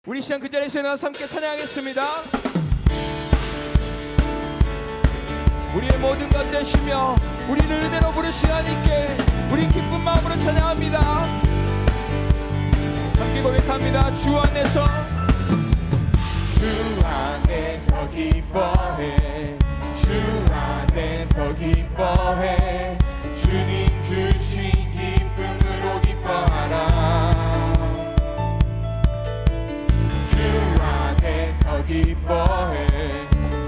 우리 시간 그 자리에서 일어나서 함께 찬양하겠습니다. 우리의 모든 것 되시며 우리를 은혜로 부르신 하나님께 우리 기쁜 마음으로 찬양합니다. 함께 고백합니다. 주 안에서 주 안에서 기뻐해 주 안에서 기뻐해 주님 주신 기쁨으로 기뻐하라. 주 안에서 기뻐해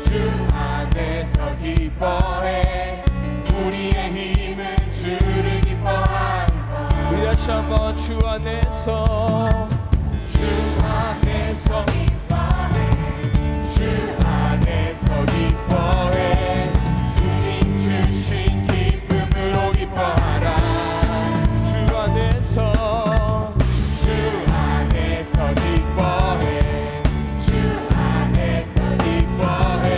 주 안에서 기뻐해 우리의 힘은 주를 기뻐하는 우리 다시 한번 주 안에서 주 안에서 주 안에서 기뻐해 주님 주신 기쁨으로 기뻐하라. 주 안에서 주 안에서 기뻐해 주 안에서 기뻐해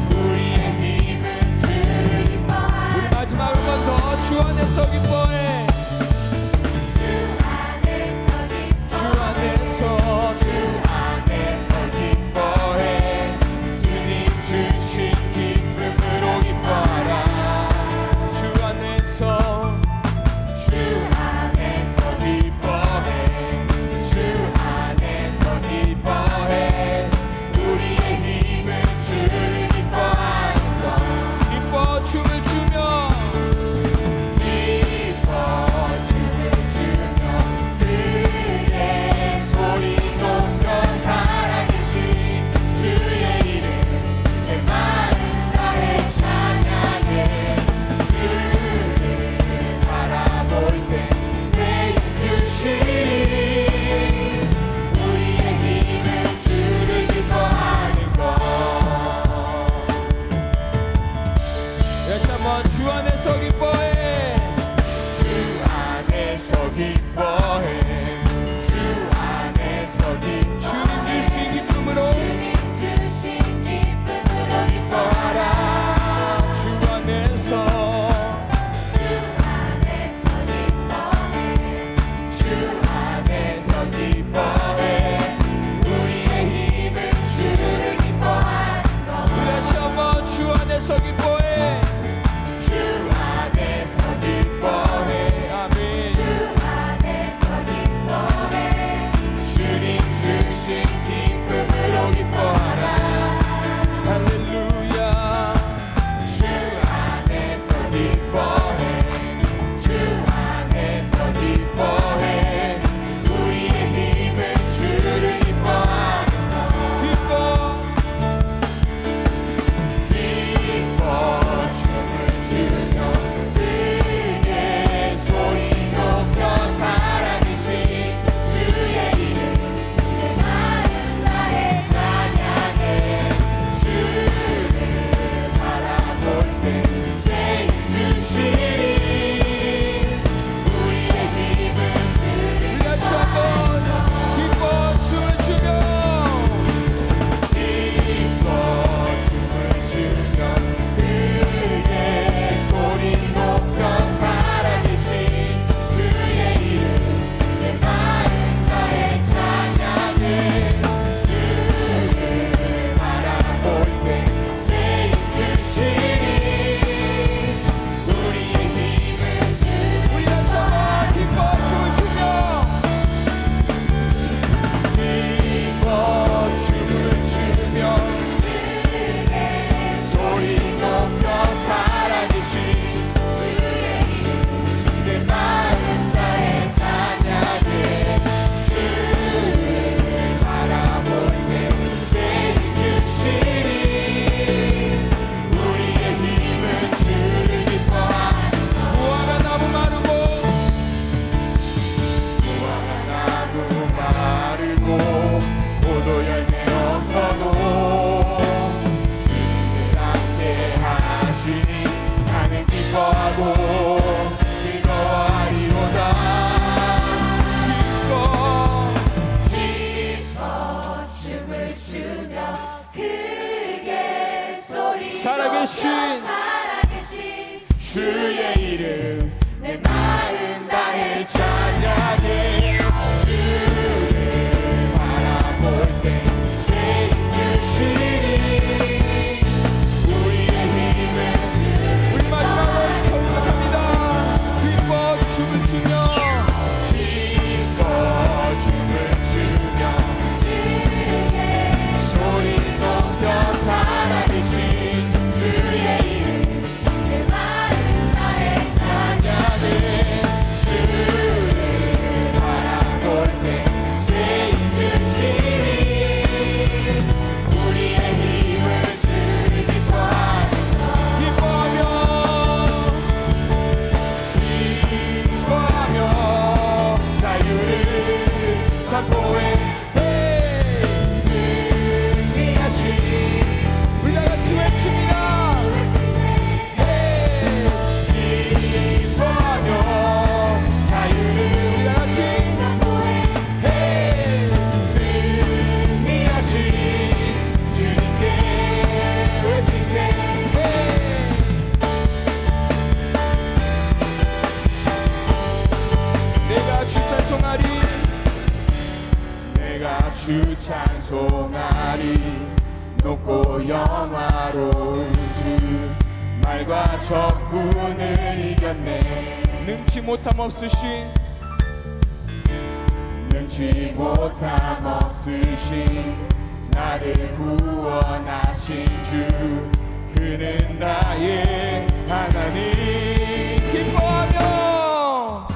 우리의 힘은 주를 기뻐하라. 우리 마지막 한 번 더 주 안에서 기뻐해 주 안에서 기뻐해 주 안에서 기뻐해 주님 주신 기쁨으로 기뻐하라. 주 안에서 기뻐해 주 안에서 기뻐해 우리의 힘은 주를 기뻐하는 것. 기뻐 춤을 추며 그의 소리 높여 살아계신 주의 이름 내 마음 다해 찬양해. 주를 바라볼 때 새 힘 주시리 우리의 힘은 주를 기뻐하는 것. 다시 한번 주 안에서 기뻐해 주 안에서 기뻐해 주 안에서 주님 주신 기쁨으로 기뻐하라. 주 안에서 기뻐해 우리의 힘은 주를 기뻐하는 것. 우리 다시 한번 주 안에서 기뻐해 주 안에서 기뻐해 아멘. 주 안에서 기뻐해 주님 주신 기쁨으로 기뻐하라. 할렐루야. 주 안에서 기뻐해 주 안에서 기뻐해 우리의 힘은 주를 기뻐하는 것. 기뻐 춤을 추며 크게 소리 높여 살아계신 주의 이름 내 마음 다해 찬양해. 주를 바라볼 때 새 힘 주시리 우리의 힘은 주를 다시 한번 기뻐 춤을 추며 크게 소리 높여 살아계신 주의 이름 내 마음 다해 찬양해. 주를 바라볼 때 새 힘 주시리 우리의 힘은 주를 우리 다시 한번 기뻐 춤을 추며 기뻐 춤을 추며 소리 높여 살아계신 주의 이름 내 마음 다해 찬양해. 주를 바라볼 때 새 힘 주시리 우리의 힘은 주를 기뻐하는 것. 무화과 나무 마르고 포도 열매 없어도 주님을 함께 하시니 나는 기뻐하고 즐거워하리로다. 기뻐 춤을 추며 크게 소리 살아계신 주의 이름 내 마음 다해 찬양해. 주를 바라보 주 찬송하리. 높고 영화로운 주 말과 적군을 이겼네. 능치 못함 없으신 나를 구원하신 주 그는 나의 하나님. 기뻐하며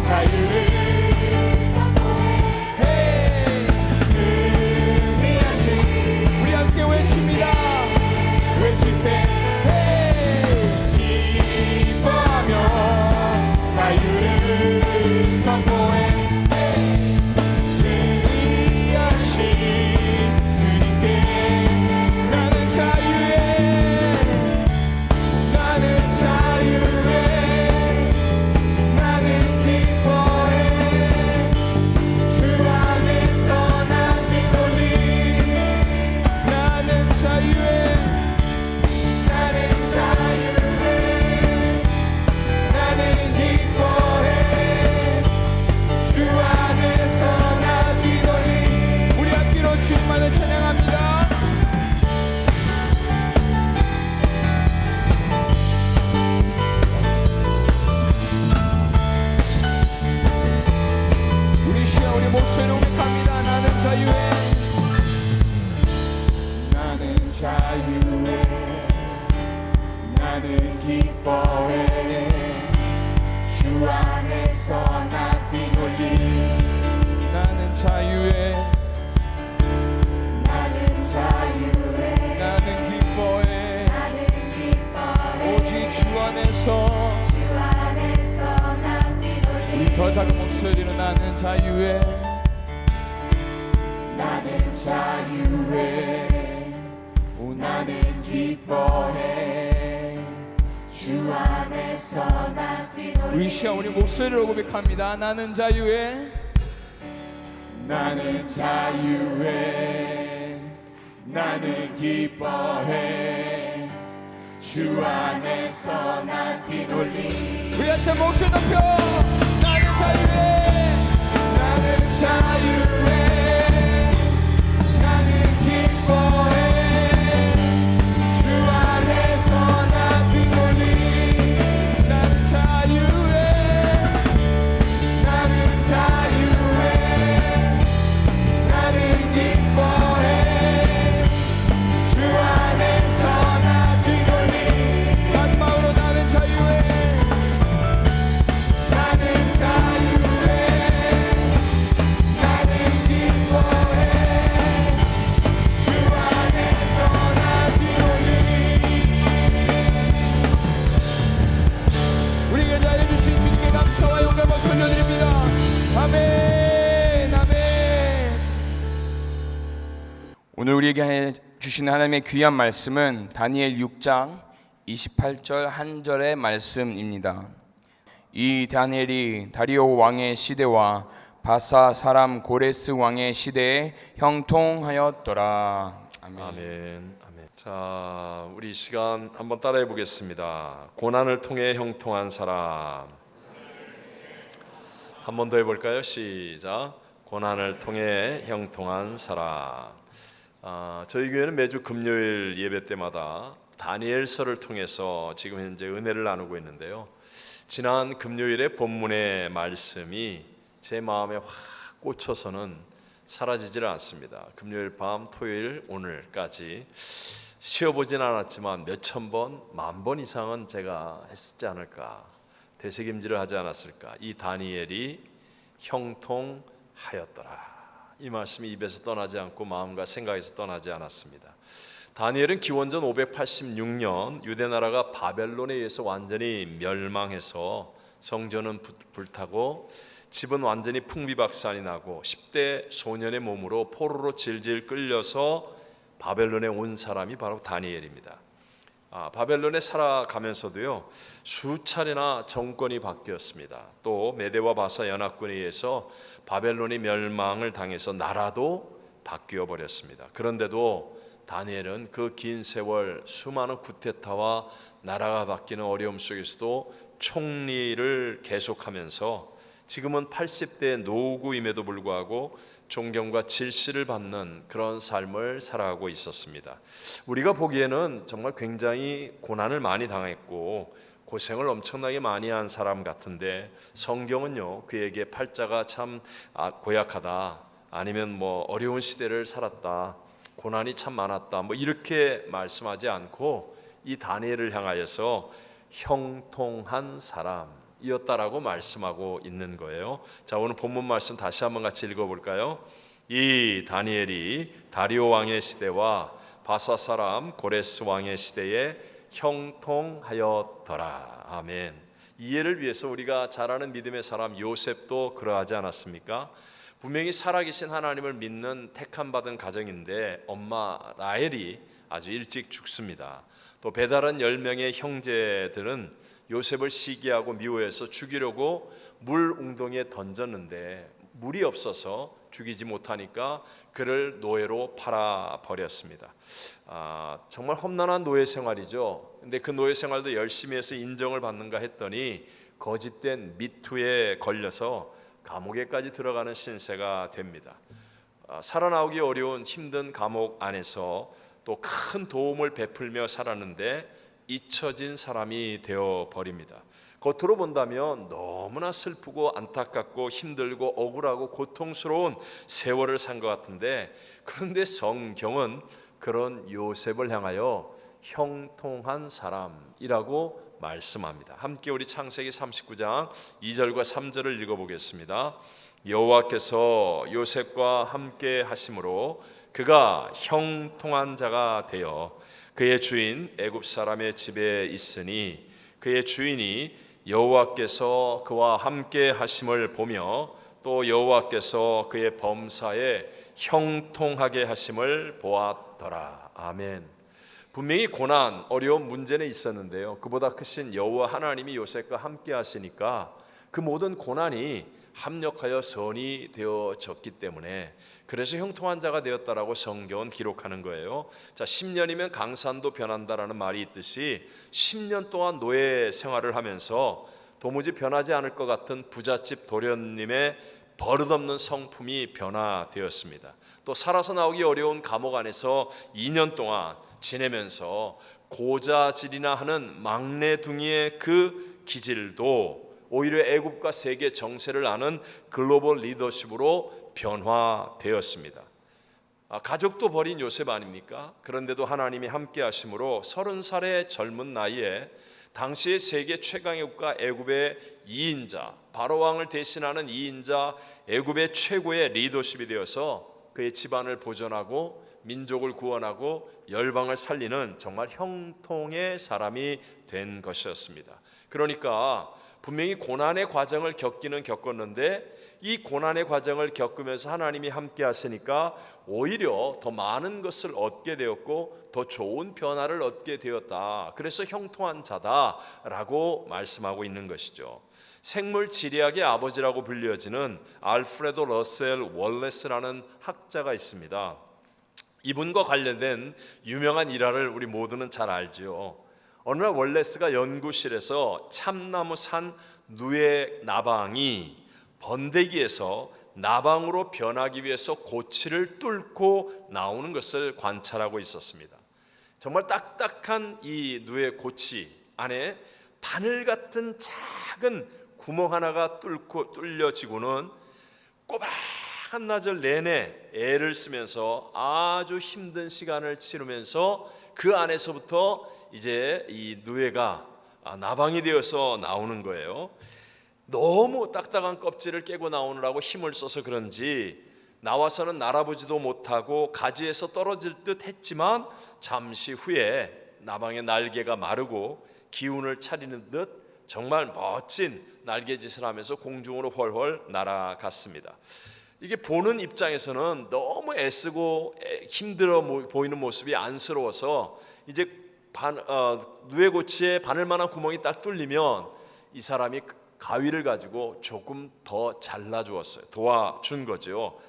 자유를 승리하신 우리 함께 외칩니다. 외치세. 기뻐하며 자유를 선포해. 나는 기뻐해. 주 안에서 나 뛰놀리. 나는 자유해. 나는 기뻐해. 오직 주 안에서 나 뛰놀리. 우리 더 작은 목소리로 나는 자유해. 나는 자유해. 나는 기뻐해. 주 안에서 나 뛰놀리. 우리 시야 우리 목소리로 고백합니다. 나는 자유해. 나는 자유해. 나는 기뻐해. 주 안에서 나 뛰놀리. 우리 다시 한 목소리 높여. 나는 자유해. 나는 자유해. 나는 기뻐해. 오늘 우리에게 주신 하나님의 귀한 말씀은 다니엘 6장 28절 한 절의 말씀입니다. 이 다니엘이 다리오 왕의 시대와 바사 사람 고레스 왕의 시대에 형통하였더라. 아멘. 아멘. 아멘. 자, 우리 이 시간 한번 따라해 보겠습니다. 고난을 통해 형통한 사람. 한 번 더 해볼까요? 시작. 고난을 통해 형통한 사람. 저희 교회는 매주 금요일 예배 때마다 다니엘서를 통해서 지금 현재 은혜를 나누고 있는데요. 지난 금요일의 본문의 말씀이 제 마음에 확 꽂혀서는 사라지질 않습니다. 금요일 밤, 토요일, 오늘까지 쉬어보진 않았지만 몇천 번, 만 번 이상은 제가 했지 않을까, 되새김질을 하지 않았을까. 이 다니엘이 형통하였더라. 이 말씀이 입에서 떠나지 않고 마음과 생각에서 떠나지 않았습니다. 다니엘은 기원전 586년 유대 나라가 바벨론에 의해서 완전히 멸망해서 성전은 불타고 집은 완전히 풍비박산이 나고 10대 소년의 몸으로 포로로 질질 끌려서 바벨론에 온 사람이 바로 다니엘입니다. 바벨론에 살아가면서도요, 수차례나 정권이 바뀌었습니다. 또 메대와 바사 연합군에 의해서 바벨론이 멸망을 당해서 나라도 바뀌어 버렸습니다. 그런데도 다니엘은 그 긴 세월 수많은 쿠데타와 나라가 바뀌는 어려움 속에서도 총리를 계속하면서 지금은 80대 노구임에도 불구하고 존경과 질시를 받는 그런 삶을 살아가고 있었습니다. 우리가 보기에는 정말 굉장히 고난을 많이 당했고 고생을 엄청나게 많이 한 사람 같은데, 성경은요 그에게 팔자가 참 고약하다, 아니면 뭐 어려운 시대를 살았다, 고난이 참 많았다, 뭐 이렇게 말씀하지 않고 이 다니엘을 향하여서 형통한 사람이었다라고 말씀하고 있는 거예요. 자, 오늘 본문 말씀 다시 한번 같이 읽어볼까요? 이 다니엘이 다리오 왕의 시대와 바사 사람 고레스 왕의 시대에 형통하였더라. 아멘. 이해를 위해서 우리가 잘 아는 믿음의 사람 요셉도 그러하지 않았습니까? 분명히 살아계신 하나님을 믿는 택함 받은 가정인데 엄마 라헬이 아주 일찍 죽습니다. 또 배다른 10명의 형제들은 요셉을 시기하고 미워해서 죽이려고 물 웅덩이에 던졌는데 물이 없어서 죽이지 못하니까 그를 노예로 팔아버렸습니다. 정말 험난한 노예 생활이죠. 근데 그 노예 생활도 열심히 해서 인정을 받는가 했더니 거짓된 미투에 걸려서 감옥에까지 들어가는 신세가 됩니다. 살아나오기 어려운 힘든 감옥 안에서 또 큰 도움을 베풀며 살았는데 잊혀진 사람이 되어버립니다. 겉으로 본다면 너무나 슬프고 안타깝고 힘들고 억울하고 고통스러운 세월을 산 것 같은데, 그런데 성경은 그런 요셉을 향하여 형통한 사람이라고 말씀합니다. 함께 우리 창세기 39장 2절과 3절을 읽어보겠습니다. 여호와께서 요셉과 함께 하심으로 그가 형통한 자가 되어 그의 주인 애굽 사람의 집에 있으니 그의 주인이 여호와께서 그와 함께 하심을 보며 또 여호와께서 그의 범사에 형통하게 하심을 보았더라. 아멘. 분명히 고난, 어려운 문제는 있었는데요, 그보다 크신 여호와 하나님이 요셉과 함께 하시니까 그 모든 고난이 합력하여 선이 되어졌기 때문에, 그래서 형통한 자가 되었다라고 성경은 기록하는 거예요. 자, 10년이면 강산도 변한다라는 말이 있듯이 10년 동안 노예 생활을 하면서 도무지 변하지 않을 것 같은 부잣집 도련님의 버릇없는 성품이 변화되었습니다. 또 살아서 나오기 어려운 감옥 안에서 2년 동안 지내면서 고자질이나 하는 막내둥이의 그 기질도 오히려 애굽과 세계 정세를 아는 글로벌 리더십으로 변화되었습니다. 가족도 버린 요셉 아닙니까? 그런데도 하나님이 함께 하심으로 30살의 젊은 나이에 당시의 세계 최강의 국가 애굽의 2인자, 바로 왕을 대신하는 2인자 애굽의 최고의 리더십이 되어서 그의 집안을 보존하고 민족을 구원하고 열방을 살리는 정말 형통의 사람이 된 것이었습니다. 그러니까 분명히 고난의 과정을 겪었는데 이 고난의 과정을 겪으면서 하나님이 함께 하시니까 오히려 더 많은 것을 얻게 되었고 더 좋은 변화를 얻게 되었다. 그래서 형통한 자다라고 말씀하고 있는 것이죠. 생물 지리학의 아버지라고 불려지는 알프레도 러셀 월레스라는 학자가 있습니다. 이분과 관련된 유명한 일화를 우리 모두는 잘 알죠. 어느 날 월레스가 연구실에서 참나무 산 누에 나방이 번데기에서 나방으로 변하기 위해서 고치를 뚫고 나오는 것을 관찰하고 있었습니다. 정말 딱딱한 이 누에 고치 안에 바늘 같은 작은 구멍 하나가 뚫려지고는 꼬박 한나절 내내 애를 쓰면서 아주 힘든 시간을 치르면서 그 안에서부터 이제 이 누에가 나방이 되어서 나오는 거예요. 너무 딱딱한 껍질을 깨고 나오느라고 힘을 써서 그런지 나와서는 날아보지도 못하고 가지에서 떨어질 듯 했지만 잠시 후에 나방의 날개가 마르고 기운을 차리는 듯 정말 멋진 날개짓을 하면서 공중으로 훨훨 날아갔습니다. 이게 보는 입장에서는 너무 애쓰고 힘들어 보이는 모습이 안쓰러워서 이제 누에고치에 바늘만한 구멍이 딱 뚫리면 이 사람이 가위를 가지고 조금 더 잘라주었어요. 도와준 거죠.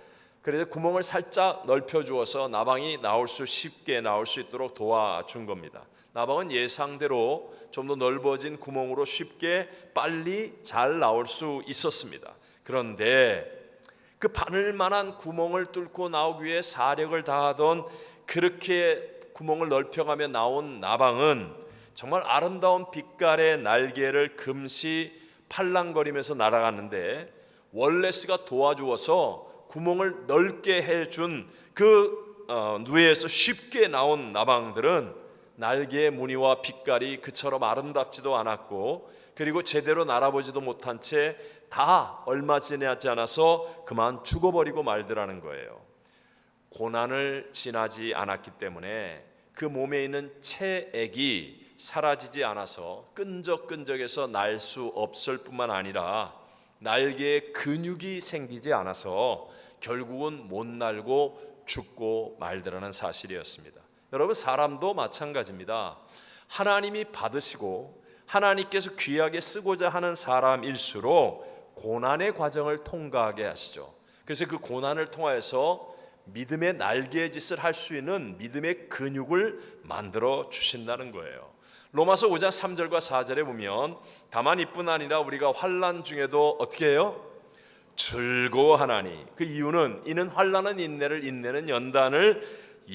그래서 구멍을 살짝 넓혀 주어서 나방이 쉽게 나올 수 있도록 도와준 겁니다. 나방은 예상대로 좀 더 넓어진 구멍으로 쉽게 빨리 잘 나올 수 있었습니다. 그런데 그 바늘만한 구멍을 뚫고 나오기 위해 사력을 다하던, 그렇게 구멍을 넓혀가며 나온 나방은 정말 아름다운 빛깔의 날개를 금시 팔랑거리면서 날아갔는데, 월레스가 도와주어서 구멍을 넓게 해준 그 누에에서 쉽게 나온 나방들은 날개의 무늬와 빛깔이 그처럼 아름답지도 않았고, 그리고 제대로 날아보지도 못한 채 다 얼마 지나지 않아서 그만 죽어버리고 말더라는 거예요. 고난을 지나지 않았기 때문에 그 몸에 있는 체액이 사라지지 않아서 끈적끈적해서 날 수 없을 뿐만 아니라 날개에 근육이 생기지 않아서 결국은 못 날고 죽고 말더라는 사실이었습니다. 여러분, 사람도 마찬가지입니다. 하나님이 받으시고 하나님께서 귀하게 쓰고자 하는 사람일수록 고난의 과정을 통과하게 하시죠. 그래서 그 고난을 통하여서 믿음의 날개짓을 할 수 있는 믿음의 근육을 만들어 주신다는 거예요. 로마서 5장 3절과 4절에 보면, 다만 이뿐 아니라 우리가 환난 중에도 어떻게 해요? 즐거워하나니. 그 이유는 이는 환난은 인내를, 인내는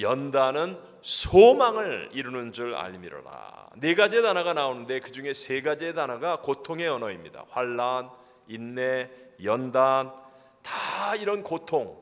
연단은 소망을 이루는 줄 알미로라. 네 가지의 단어가 나오는데 그 중에 세 가지의 단어가 고통의 언어입니다. 환난, 인내, 연단, 다 이런 고통,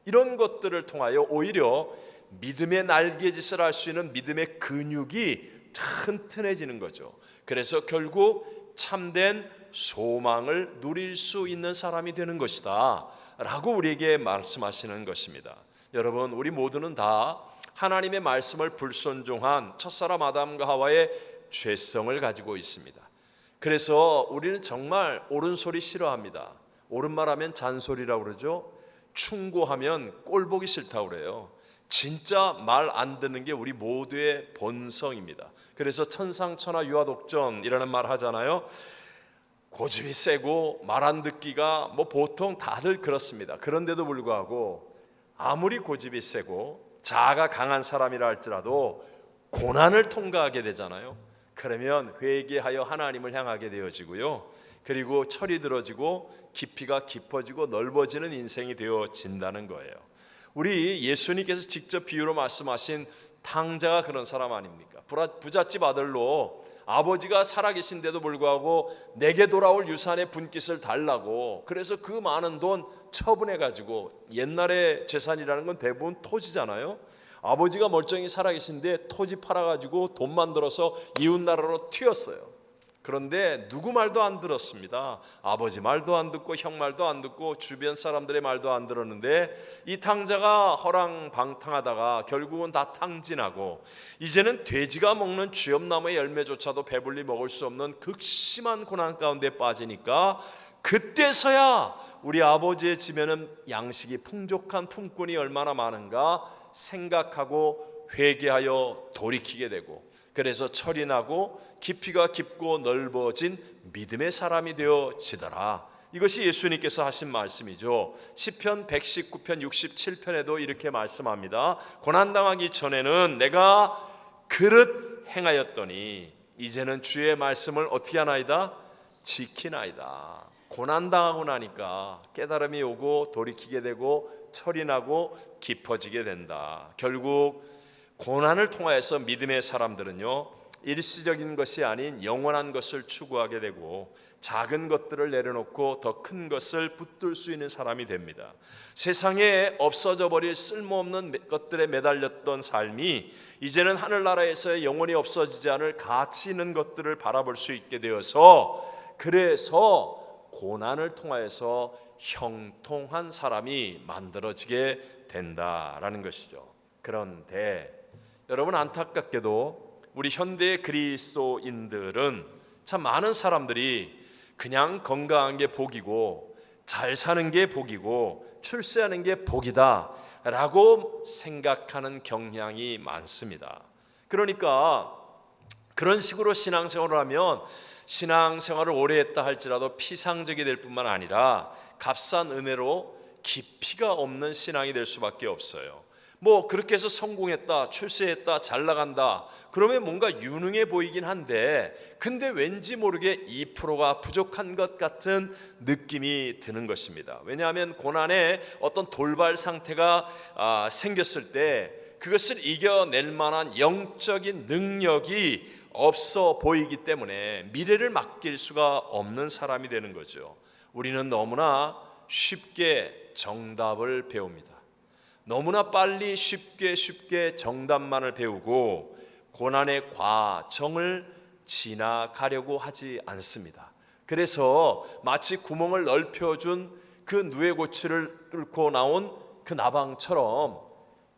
이런 것들을 통하여 오히려 믿음의 날개짓을 할 수 있는 믿음의 근육이 튼튼해지는 거죠. 그래서 결국 참된 소망을 누릴 수 있는 사람이 되는 것이다 라고 우리에게 말씀하시는 것입니다. 여러분, 우리 모두는 다 하나님의 말씀을 불순종한 첫사람 아담과 하와의 죄성을 가지고 있습니다. 그래서 우리는 정말 옳은 소리 싫어합니다. 옳은 말하면 잔소리라고 그러죠. 충고하면 꼴보기 싫다고 그래요. 진짜 말 안 듣는 게 우리 모두의 본성입니다. 그래서 천상천하 유아독존이라는 말 하잖아요. 고집이 세고 말 안 듣기가 보통 다들 그렇습니다. 그런데도 불구하고 아무리 고집이 세고 자아가 강한 사람이라 할지라도 고난을 통과하게 되잖아요. 그러면 회개하여 하나님을 향하게 되어지고요. 그리고 철이 들어지고 깊이가 깊어지고 넓어지는 인생이 되어진다는 거예요. 우리 예수님께서 직접 비유로 말씀하신 탕자가 그런 사람 아닙니까? 부잣집 아들로 아버지가 살아계신데도 불구하고 내게 돌아올 유산의 분깃을 달라고, 그래서 그 많은 돈 처분해가지고, 옛날에 재산이라는 건 대부분 토지잖아요. 아버지가 멀쩡히 살아계신데 토지 팔아가지고 돈 만들어서 이웃나라로 튀었어요. 그런데 누구 말도 안 들었습니다. 아버지 말도 안 듣고 형 말도 안 듣고 주변 사람들의 말도 안 들었는데, 이 탕자가 허랑방탕하다가 결국은 다 탕진하고, 이제는 돼지가 먹는 쥐엄나무의 열매조차도 배불리 먹을 수 없는 극심한 고난 가운데 빠지니까, 그때서야 우리 아버지의 집에는 양식이 풍족한 품꾼이 얼마나 많은가 생각하고 회개하여 돌이키게 되고, 그래서 철이 나고 깊이가 깊고 넓어진 믿음의 사람이 되어지더라. 이것이 예수님께서 하신 말씀이죠. 시편 119편 67편에도 이렇게 말씀합니다. 고난당하기 전에는 내가 그릇 행하였더니 이제는 주의 말씀을 어떻게 하나이다? 지키나이다. 고난당하고 나니까 깨달음이 오고 돌이키게 되고 철이 나고 깊어지게 된다. 결국 고난을 통하여서 믿음의 사람들은요, 일시적인 것이 아닌 영원한 것을 추구하게 되고, 작은 것들을 내려놓고 더 큰 것을 붙들 수 있는 사람이 됩니다. 세상에 없어져 버릴 쓸모없는 것들에 매달렸던 삶이 이제는 하늘나라에서의 영원히 없어지지 않을 가치 있는 것들을 바라볼 수 있게 되어서, 그래서 고난을 통하여서 형통한 사람이 만들어지게 된다라는 것이죠. 그런데 여러분, 안타깝게도 우리 현대의 그리스도인들은 참 많은 사람들이 그냥 건강한 게 복이고 잘 사는 게 복이고 출세하는 게 복이다 라고 생각하는 경향이 많습니다. 그러니까 그런 식으로 신앙생활을 하면 신앙생활을 오래 했다 할지라도 피상적이 될 뿐만 아니라 값싼 은혜로 깊이가 없는 신앙이 될 수밖에 없어요. 뭐 그렇게 해서 성공했다, 출세했다, 잘 나간다, 그러면 뭔가 유능해 보이긴 한데, 근데 왠지 모르게 2%가 부족한 것 같은 느낌이 드는 것입니다. 왜냐하면 고난의 어떤 돌발 상태가 생겼을 때 그것을 이겨낼 만한 영적인 능력이 없어 보이기 때문에 미래를 맡길 수가 없는 사람이 되는 거죠. 우리는 너무나 쉽게 정답을 배웁니다. 너무나 빨리 쉽게 정답만을 배우고 고난의 과정을 지나가려고 하지 않습니다. 그래서 마치 구멍을 넓혀준 그 누에고치를 뚫고 나온 그 나방처럼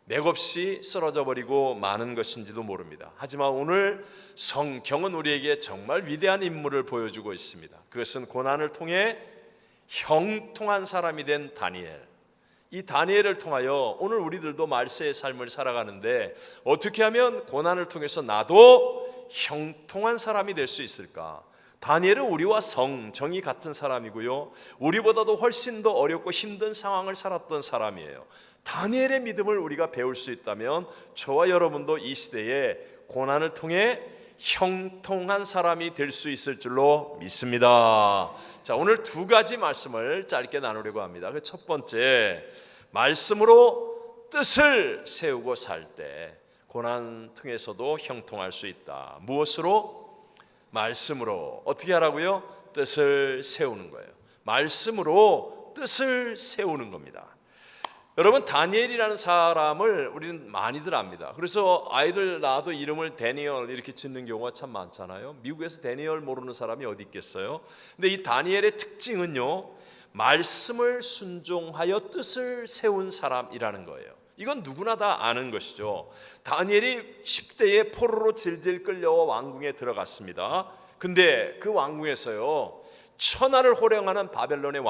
맥없이 쓰러져 버리고 마는 것인지도 모릅니다. 하지만 오늘 성경은 우리에게 정말 위대한 인물을 보여주고 있습니다. 그것은 고난을 통해 형통한 사람이 된 다니엘. 이 다니엘을 통하여 오늘 우리들도 말세의 삶을 살아가는데 어떻게 하면 고난을 통해서 나도 형통한 사람이 될 수 있을까? 다니엘은 우리와 정이 같은 사람이고요, 우리보다도 훨씬 더 어렵고 힘든 상황을 살았던 사람이에요. 다니엘의 믿음을 우리가 배울 수 있다면 저와 여러분도 이 시대에 고난을 통해 형통한 사람이 될 수 있을 줄로 믿습니다. 자, 오늘 두 가지 말씀을 짧게 나누려고 합니다. 그 첫 번째, 말씀으로 뜻을 세우고 살 때 고난 통해서도 형통할 수 있다. 무엇으로? 말씀으로. 어떻게 하라고요? 뜻을 세우는 거예요. 말씀으로 뜻을 세우는 겁니다. 여러분, 다니엘이라는 사람을 우리는 많이들 압니다. 그래서 아이들 낳아도 이름을 데니엘 이렇게 짓는 경우가 참 많잖아요. 미국에서 데니엘 모르는 사람이 어디 있겠어요? 근데 이 다니엘의 특징은요, 말씀을 순종하여 뜻을 세운 사람이라는 거예요. 이건 누구나 다 아는 것이죠. 다니엘이 10대에 포로로 질질 끌려와 왕궁에 들어갔습니다. 근데 그 왕궁에서요, 천하를 호령하는 바벨론의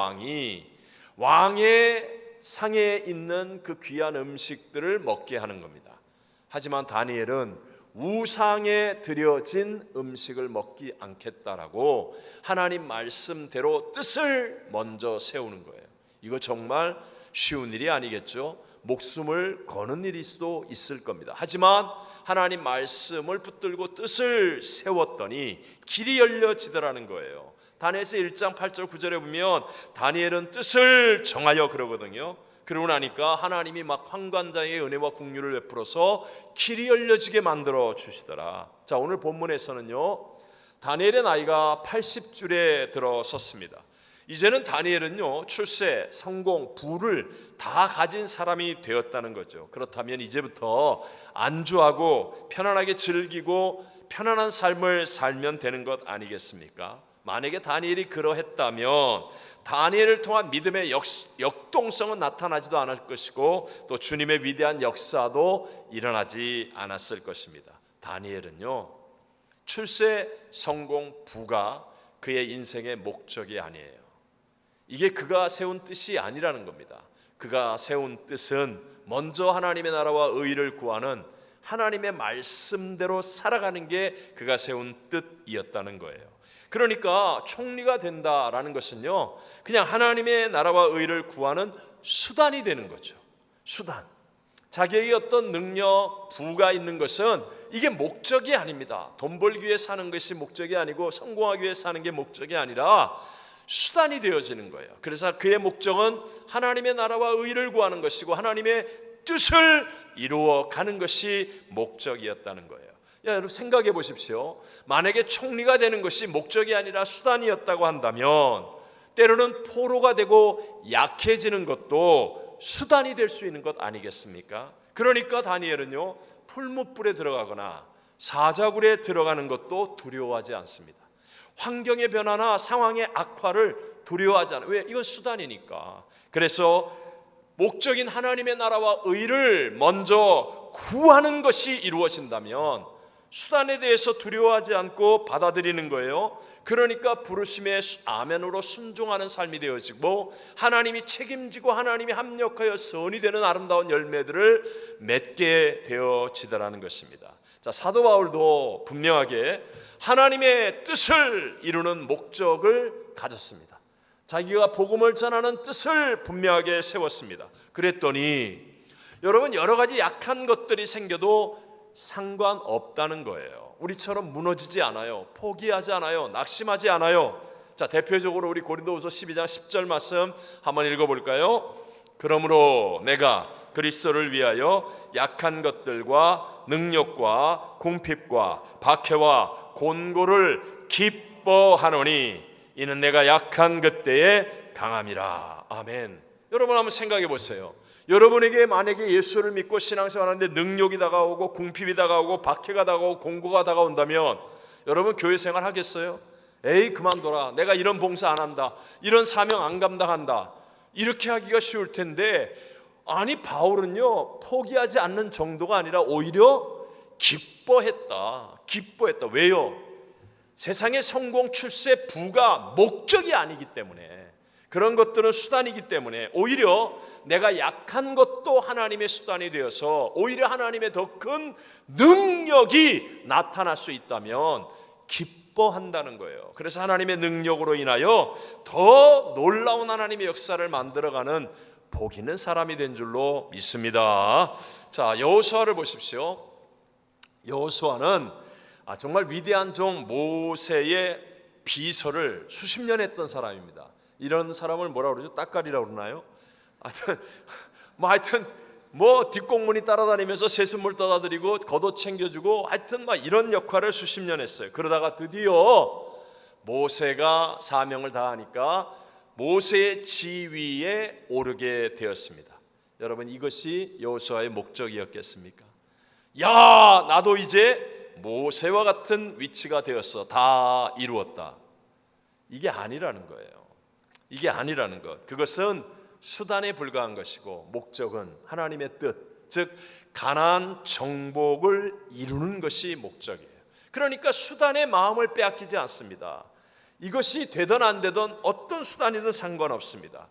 왕의 상에 있는 그 귀한 음식들을 먹게 하는 겁니다. 하지만 다니엘은 우상에 드려진 음식을 먹지 않겠다라고 하나님 말씀대로 뜻을 먼저 세우는 거예요. 이거 정말 쉬운 일이 아니겠죠. 목숨을 거는 일일 수도 있을 겁니다. 하지만 하나님 말씀을 붙들고 뜻을 세웠더니 길이 열려지더라는 거예요. 다니엘서 1장 8절 9절에 보면 다니엘은 뜻을 정하여 그러거든요. 그러고 나니까 하나님이 막 환관자의 은혜와 긍휼을 베풀어서 길이 열려지게 만들어 주시더라. 자, 오늘 본문에서는요, 다니엘의 나이가 80줄에 들어섰습니다. 이제는 다니엘은요, 출세, 성공, 부를 다 가진 사람이 되었다는 거죠. 그렇다면 이제부터 안주하고 편안하게 즐기고 편안한 삶을 살면 되는 것 아니겠습니까? 만약에 다니엘이 그러했다면 다니엘을 통한 믿음의 역동성은 나타나지도 않을 것이고 또 주님의 위대한 역사도 일어나지 않았을 것입니다. 다니엘은요, 출세, 성공, 부가 그의 인생의 목적이 아니에요. 이게 그가 세운 뜻이 아니라는 겁니다. 그가 세운 뜻은 먼저 하나님의 나라와 의를 구하는 하나님의 말씀대로 살아가는 게 그가 세운 뜻이었다는 거예요. 그러니까 총리가 된다라는 것은요, 그냥 하나님의 나라와 의를 구하는 수단이 되는 거죠. 수단. 자기에게 어떤 능력, 부가 있는 것은 이게 목적이 아닙니다. 돈 벌기 위해 사는 것이 목적이 아니고 성공하기 위해 사는 게 목적이 아니라 수단이 되어지는 거예요. 그래서 그의 목적은 하나님의 나라와 의를 구하는 것이고 하나님의 뜻을 이루어 가는 것이 목적이었다는 거예요. 여러분 생각해 보십시오. 만약에 총리가 되는 것이 목적이 아니라 수단이었다고 한다면 때로는 포로가 되고 약해지는 것도 수단이 될 수 있는 것 아니겠습니까? 그러니까 다니엘은요, 풀무불에 들어가거나 사자굴에 들어가는 것도 두려워하지 않습니다. 환경의 변화나 상황의 악화를 두려워하지 않아요. 왜? 이건 수단이니까. 그래서 목적인 하나님의 나라와 의를 먼저 구하는 것이 이루어진다면 수단에 대해서 두려워하지 않고 받아들이는 거예요. 그러니까 부르심에 아멘으로 순종하는 삶이 되어지고 하나님이 책임지고 하나님이 합력하여 선이 되는 아름다운 열매들을 맺게 되어지더라는 것입니다. 자, 사도 바울도 분명하게 하나님의 뜻을 이루는 목적을 가졌습니다. 자기가 복음을 전하는 뜻을 분명하게 세웠습니다. 그랬더니 여러분, 여러 가지 약한 것들이 생겨도 상관없다는 거예요. 우리처럼 무너지지 않아요. 포기하지 않아요. 낙심하지 않아요. 자, 대표적으로 우리 고린도후서 12장 10절 말씀 한번 읽어볼까요? 그러므로 내가 그리스도를 위하여 약한 것들과 능력과 궁핍과 박해와 곤고를 기뻐하노니 이는 내가 약한 그때에 강함이라. 아멘. 여러분 한번 생각해 보세요. 여러분에게 만약에 예수를 믿고 신앙생활하는데 능력이 다가오고 궁핍이 다가오고 박해가 다가오고 곤고가 다가온다면 여러분 교회 생활 하겠어요? 에이 그만둬라, 내가 이런 봉사 안 한다, 이런 사명 안 감당한다, 이렇게 하기가 쉬울 텐데, 아니 바울은요 포기하지 않는 정도가 아니라 오히려 기뻐했다. 왜요? 세상의 성공, 출세, 부가 목적이 아니기 때문에, 그런 것들은 수단이기 때문에 오히려 내가 약한 것도 하나님의 수단이 되어서 오히려 하나님의 더 큰 능력이 나타날 수 있다면 기뻐한다는 거예요. 그래서 하나님의 능력으로 인하여 더 놀라운 하나님의 역사를 만들어가는 복 있는 사람이 된 줄로 믿습니다. 자, 여호수아를 보십시오. 여호수아는 정말 위대한 종 모세의 비서를 수십 년 했던 사람입니다. 이런 사람을 뭐라 그러죠? 따까리라고 그러나요? 하여튼 뒷공문이 따라다니면서 세습물 떠다 드리고 겉옷 챙겨주고 하여튼 이런 역할을 수십 년 했어요. 그러다가 드디어 모세가 사명을 다하니까 모세의 지위에 오르게 되었습니다. 여러분, 이것이 여호수아의 목적이었겠습니까? 야, 나도 이제 모세와 같은 위치가 되었어. 다 이루었다. 이게 아니라는 거예요. 이게 아니라는 것. 그것은 수단에 불과한 것이고 목적은 하나님의 뜻, 즉 가나안 정복을 이루는 것이 목적이에요. 그러니까 수단의 마음을 빼앗기지 않습니다. 이것이 되든 안 되든 어떤 수단이든 상관없습니다.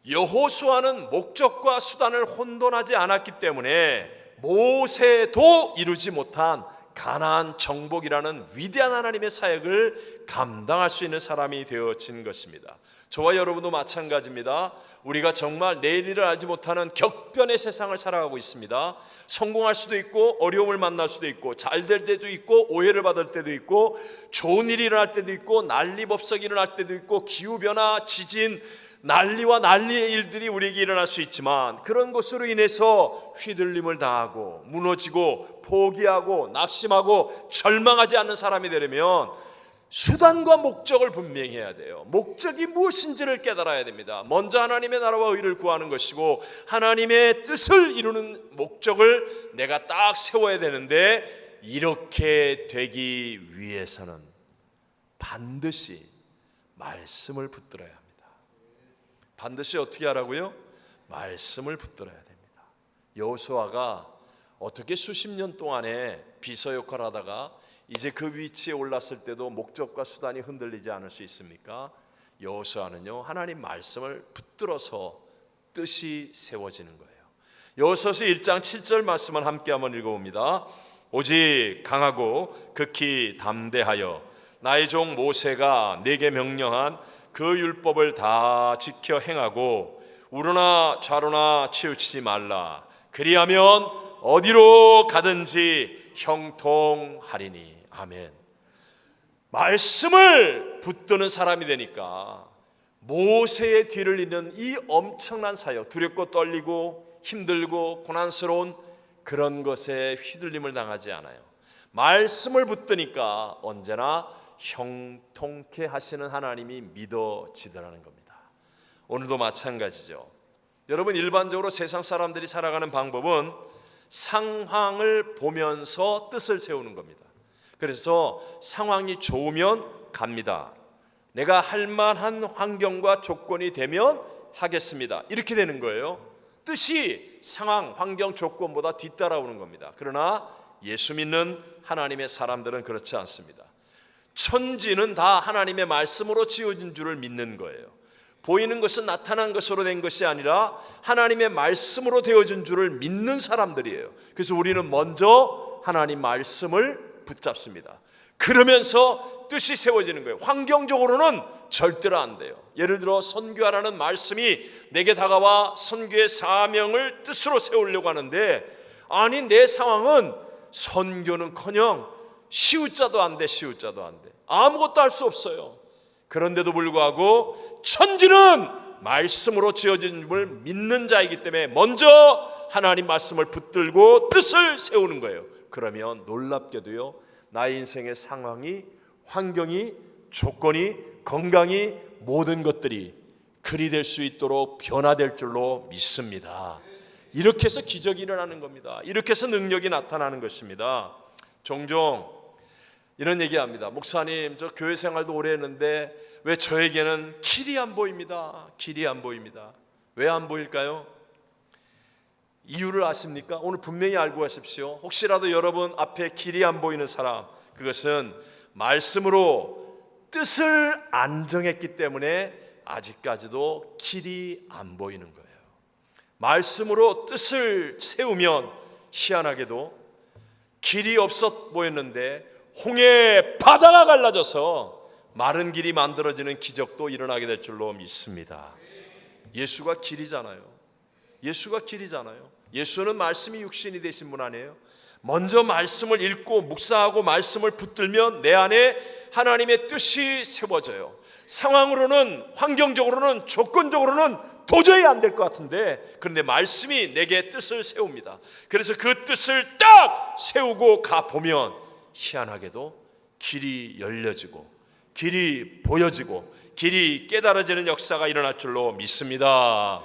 여호수아는 목적과 수단을 혼돈하지 않았기 때문에 모세도 이루지 못한 가나안 정복이라는 위대한 하나님의 사역을 감당할 수 있는 사람이 되어진 것입니다. 저와 여러분도 마찬가지입니다. 우리가 정말 내일을 알지 못하는 격변의 세상을 살아가고 있습니다. 성공할 수도 있고 어려움을 만날 수도 있고 잘 될 때도 있고 오해를 받을 때도 있고 좋은 일이 일어날 때도 있고 난리법석이 일어날 때도 있고 기후변화, 지진, 난리와 난리의 일들이 우리에게 일어날 수 있지만 그런 것으로 인해서 휘둘림을 당하고 무너지고 포기하고 낙심하고 절망하지 않는 사람이 되려면 수단과 목적을 분명히 해야 돼요. 목적이 무엇인지를 깨달아야 됩니다. 먼저 하나님의 나라와 의를 구하는 것이고 하나님의 뜻을 이루는 목적을 내가 딱 세워야 되는데, 이렇게 되기 위해서는 반드시 말씀을 붙들어야 합니다. 반드시 어떻게 하라고요? 말씀을 붙들어야 됩니다. 여호수아가 어떻게 수십 년 동안에 비서 역할을 하다가 이제 그 위치에 올랐을 때도 목적과 수단이 흔들리지 않을 수 있습니까? 여호수아는요 하나님 말씀을 붙들어서 뜻이 세워지는 거예요. 여호수아서 1장 7절 말씀을 함께 한번 읽어봅니다. 오직 강하고 극히 담대하여 나의 종 모세가 내게 명령한 그 율법을 다 지켜 행하고 우르나 좌로나 치우치지 말라. 그리하면 어디로 가든지 형통하리니. 아멘. 말씀을 붙드는 사람이 되니까 모세의 뒤를 잇는 이 엄청난 사역, 두렵고 떨리고 힘들고 고난스러운 그런 것에 휘둘림을 당하지 않아요. 말씀을 붙드니까 언제나 형통케 하시는 하나님이 믿어지더라는 겁니다. 오늘도 마찬가지죠. 여러분, 일반적으로 세상 사람들이 살아가는 방법은 상황을 보면서 뜻을 세우는 겁니다. 그래서 상황이 좋으면 갑니다. 내가 할 만한 환경과 조건이 되면 하겠습니다. 이렇게 되는 거예요. 뜻이 상황, 환경, 조건보다 뒤따라오는 겁니다. 그러나 예수 믿는 하나님의 사람들은 그렇지 않습니다. 천지는 다 하나님의 말씀으로 지어진 줄을 믿는 거예요. 보이는 것은 나타난 것으로 된 것이 아니라 하나님의 말씀으로 되어진 줄을 믿는 사람들이에요. 그래서 우리는 먼저 하나님 말씀을 붙잡습니다. 그러면서 뜻이 세워지는 거예요. 환경적으로는 절대로 안 돼요. 예를 들어 선교하라는 말씀이 내게 다가와 선교의 사명을 뜻으로 세우려고 하는데, 아니 내 상황은 선교는커녕 시우자도 안 돼. 시우자도 안 돼. 아무것도 할 수 없어요. 그런데도 불구하고 천지는 말씀으로 지어짐을 믿는 자이기 때문에 먼저 하나님 말씀을 붙들고 뜻을 세우는 거예요. 그러면 놀랍게도요, 나의 인생의 상황이, 환경이, 조건이, 건강이, 모든 것들이 그리 될 수 있도록 변화될 줄로 믿습니다. 이렇게 해서 기적이 일어나는 겁니다. 이렇게 해서 능력이 나타나는 것입니다. 종종 이런 얘기합니다. 목사님, 저 교회 생활도 오래 했는데 왜 저에게는 길이 안 보입니다. 길이 안 보입니다. 왜 안 보일까요? 이유를 아십니까? 오늘 분명히 알고 가십시오. 혹시라도 여러분 앞에 길이 안 보이는 사람, 그것은 말씀으로 뜻을 안 정했기 때문에 아직까지도 길이 안 보이는 거예요. 말씀으로 뜻을 세우면 희한하게도 길이 없어 보였는데 홍해 바다가 갈라져서 마른 길이 만들어지는 기적도 일어나게 될 줄로 믿습니다. 예수가 길이잖아요. 예수가 길이잖아요. 예수는 말씀이 육신이 되신 분 아니에요? 먼저 말씀을 읽고 묵상하고 말씀을 붙들면 내 안에 하나님의 뜻이 세워져요. 상황으로는, 환경적으로는, 조건적으로는 도저히 안 될 것 같은데, 그런데 말씀이 내게 뜻을 세웁니다. 그래서 그 뜻을 딱 세우고 가보면 희한하게도 길이 열려지고 길이 보여지고 길이 깨달아지는 역사가 일어날 줄로 믿습니다.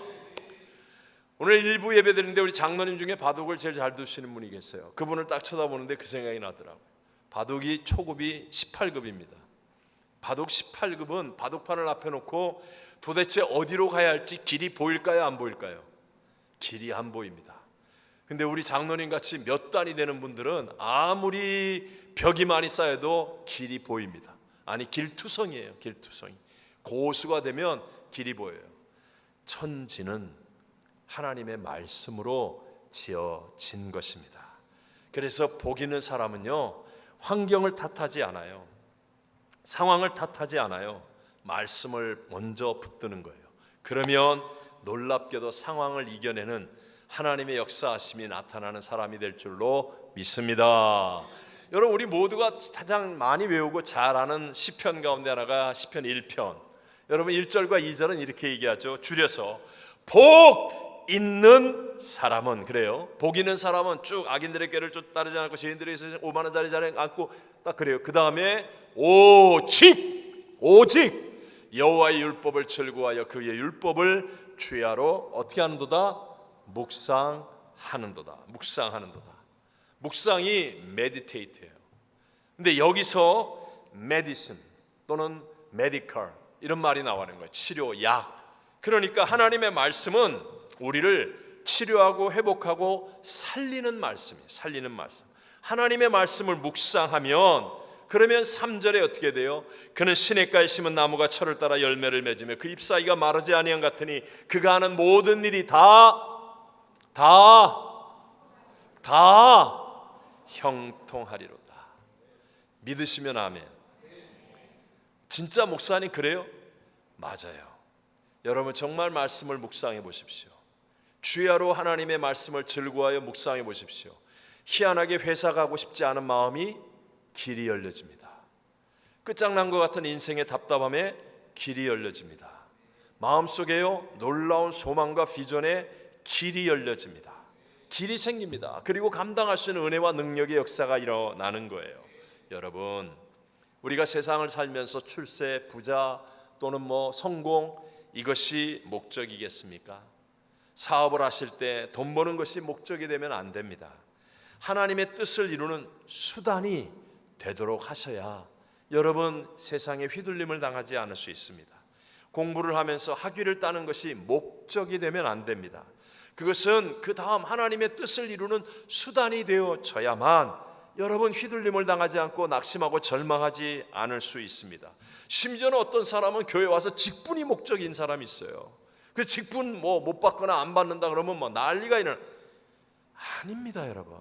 오늘 일부 예배 드리는데 우리 장로님 중에 바둑을 제일 잘 두시는 분이 계세요. 그분을 딱 쳐다보는데 그 생각이 나더라고요. 바둑이 초급이 18급입니다. 바둑 18급은 바둑판을 앞에 놓고 도대체 어디로 가야 할지 길이 보일까요, 안 보일까요? 길이 안 보입니다. 근데 우리 장로님 같이 몇 단이 되는 분들은 아무리 벽이 많이 쌓여도 길이 보입니다. 아니, 길투성이에요. 길투성이. 고수가 되면 길이 보여요. 천지는 하나님의 말씀으로 지어진 것입니다. 그래서 복 있는 사람은요, 환경을 탓하지 않아요. 상황을 탓하지 않아요. 말씀을 먼저 붙드는 거예요. 그러면 놀랍게도 상황을 이겨내는 하나님의 역사하심이 나타나는 사람이 될 줄로 믿습니다. 여러분, 우리 모두가 가장 많이 외우고 잘 아는 시편 가운데 하나가 시편 1편. 여러분 1절과 2절은 이렇게 얘기하죠. 줄여서 복 있는 사람은, 그래요. 복 있는 사람은 쭉 악인들의 꾀를 쫓 따르지 않고 죄인들의 5만 원짜리 자리에 앉고 딱 그래요. 그 다음에 오직 여호와의 율법을 즐거워하여 그의 율법을 주야로 어떻게 하는도다? 묵상하는도다. 묵상하는도다. 묵상이 meditate예요. 근데 여기서 medicine 또는 medical 이런 말이 나오는 거예요. 치료, 약. 그러니까 하나님의 말씀은 우리를 치료하고 회복하고 살리는 말씀이에요. 살리는 말씀. 하나님의 말씀을 묵상하면, 그러면 3절에 어떻게 돼요? 그는 시냇가에 심은 나무가 철을 따라 열매를 맺으며 그 잎사귀가 마르지 아니한 같으니 그가 하는 모든 일이 다 형통하리로다. 믿으시면 아멘. 진짜 목사님 그래요? 맞아요. 여러분 정말 말씀을 묵상해 보십시오. 주야로 하나님의 말씀을 즐거워하여 묵상해 보십시오. 희한하게 회사 가고 싶지 않은 마음이 길이 열려집니다. 끝장난 것 같은 인생의 답답함에 길이 열려집니다. 마음속에요, 놀라운 소망과 비전에 길이 열려집니다. 길이 생깁니다. 그리고 감당할 수 있는 은혜와 능력의 역사가 일어나는 거예요. 여러분, 우리가 세상을 살면서 출세, 부자 또는 성공, 이것이 목적이겠습니까? 사업을 하실 때 돈 버는 것이 목적이 되면 안 됩니다. 하나님의 뜻을 이루는 수단이 되도록 하셔야 여러분 세상에 휘둘림을 당하지 않을 수 있습니다. 공부를 하면서 학위를 따는 것이 목적이 되면 안 됩니다. 그것은 그 다음 하나님의 뜻을 이루는 수단이 되어져야만 여러분 휘둘림을 당하지 않고 낙심하고 절망하지 않을 수 있습니다. 심지어는 어떤 사람은 교회 와서 직분이 목적인 사람이 있어요. 그 직분 못 받거나 안 받는다 그러면 난리가 일어나. 아닙니다, 여러분.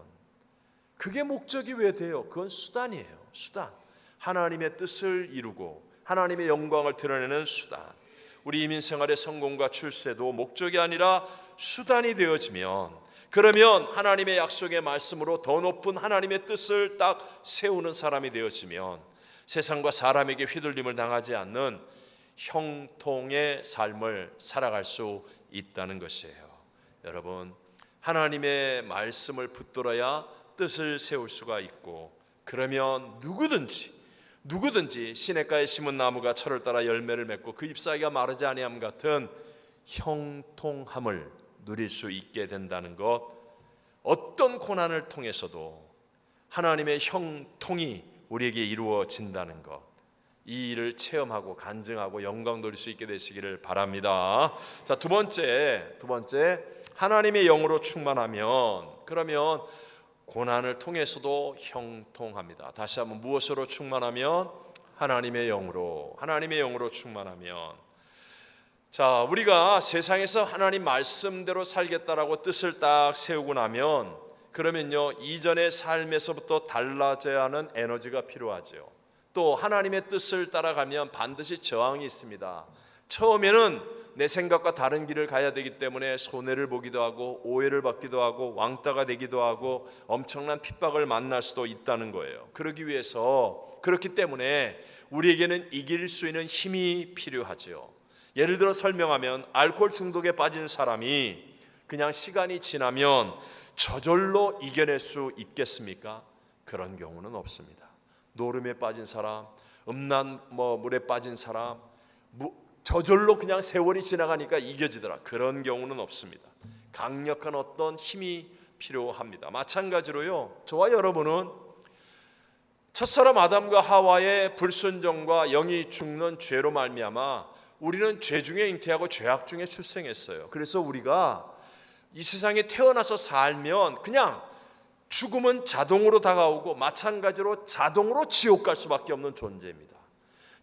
그게 목적이 왜 돼요? 그건 수단이에요. 수단. 하나님의 뜻을 이루고 하나님의 영광을 드러내는 수단, 우리 이민 생활의 성공과 출세도 목적이 아니라 수단이 되어지면, 그러면 하나님의 약속의 말씀으로 더 높은 하나님의 뜻을 딱 세우는 사람이 되어지면 세상과 사람에게 휘둘림을 당하지 않는 형통의 삶을 살아갈 수 있다는 것이에요. 여러분, 하나님의 말씀을 붙들어야 뜻을 세울 수가 있고, 그러면 누구든지 시냇가에 심은 나무가 철을 따라 열매를 맺고 그 잎사귀가 마르지 아니함 같은 형통함을 누릴 수 있게 된다는 것, 어떤 고난을 통해서도 하나님의 형통이 우리에게 이루어진다는 것, 이 일을 체험하고 간증하고 영광 돌릴 수 있게 되시기를 바랍니다. 자, 두 번째, 하나님의 영으로 충만하면, 그러면 고난을 통해서도 형통합니다. 다시 한번, 무엇으로 충만하면? 하나님의 영으로 충만하면. 자, 우리가 세상에서 하나님 말씀대로 살겠다라고 뜻을 딱 세우고 나면, 그러면요, 이전의 삶에서부터 달라져야 하는 에너지가 필요하죠. 또 하나님의 뜻을 따라가면 반드시 저항이 있습니다. 처음에는 내 생각과 다른 길을 가야 되기 때문에 손해를 보기도 하고 오해를 받기도 하고 왕따가 되기도 하고 엄청난 핍박을 만날 수도 있다는 거예요. 그렇기 때문에 우리에게는 이길 수 있는 힘이 필요하죠. 예를 들어 설명하면, 알코올 중독에 빠진 사람이 그냥 시간이 지나면 저절로 이겨낼 수 있겠습니까? 그런 경우는 없습니다. 노름에 빠진 사람, 음란 물에 빠진 사람, 저절로 그냥 세월이 지나가니까 이겨지더라, 그런 경우는 없습니다. 강력한 어떤 힘이 필요합니다. 마찬가지로요, 저와 여러분은 첫사람 아담과 하와의 불순종과 영이 죽는 죄로 말미암아 우리는 죄 중에 잉태하고 죄악 중에 출생했어요. 그래서 우리가 이 세상에 태어나서 살면 그냥 죽음은 자동으로 다가오고, 마찬가지로 자동으로 지옥 갈 수밖에 없는 존재입니다.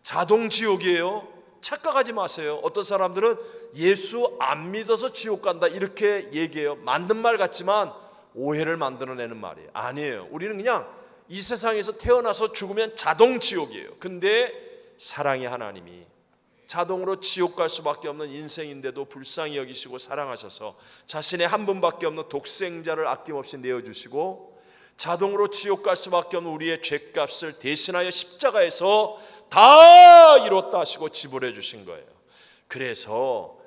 자동 지옥이에요. 착각하지 마세요. 어떤 사람들은 예수 안 믿어서 지옥 간다 이렇게 얘기해요. 맞는 말 같지만 오해를 만들어내는 말이에요. 아니에요. 우리는 그냥 이 세상에서 태어나서 죽으면 자동 지옥이에요. 근데 사랑의 하나님이 자동으로 지옥 갈 수밖에 없는 인생인데도 불쌍히 여기시고 사랑하셔서 자신의 한 분밖에 없는 독생자를 아낌없이 내어주시고, 자동으로 지옥 갈 수밖에 없는 우리의 죄값을 대신하여 십자가에서 다 이뤘다 하시고 지불해 주신 거예요. 그래서